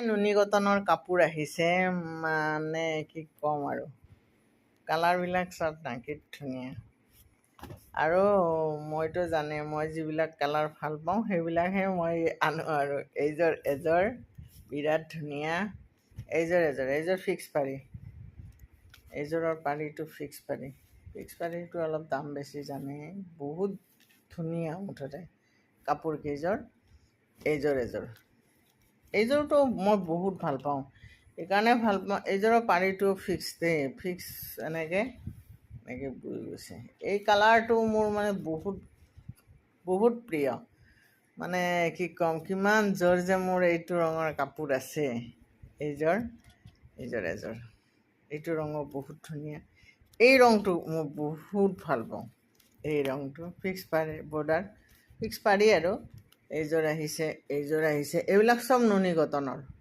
নুনি কটনৰ কাপোৰ আহিছে, মানে কি ক'ম আৰু, কালাৰবিলাক চাওক না কি ধুনীয়া। আৰু মইতো জানে মই যিবিলাক কালাৰ ভাল পাওঁ সেইবিলাকহে মই আনো আৰু। এযোৰ বিৰাট ধুনীয়া, এইযোৰ ফিক্স পাৰি, এইযোৰৰ পাৰীটো ফিক্স পাৰীটো অলপ দাম বেছি জানে, বহুত ধুনীয়া মুঠতে কাপোৰকেইযোৰ। এইযোৰটো মই বহুত ভাল পাওঁ, সেইকাৰণে ভাল পাওঁ। এইযোৰৰ পাৰীটো ফিক্স এনেকৈ বৈ গৈছে। এই কালাৰটো মোৰ মানে বহুত প্ৰিয়, মানে কি ক'ম, কিমান যোৰ যে মোৰ এইটো ৰঙৰ কাপোৰ আছে। এইযোৰ এইটো ৰঙো বহুত ধুনীয়া। এই ৰংটো মই বহুত ভাল পাওঁ, এই ৰংটো ফিক্স পাৰি বৰ্ডাৰ, ফিক্স পাৰি আৰু। এইযোৰ আহিছে, এইবিলাক চব নুনি কটনৰ।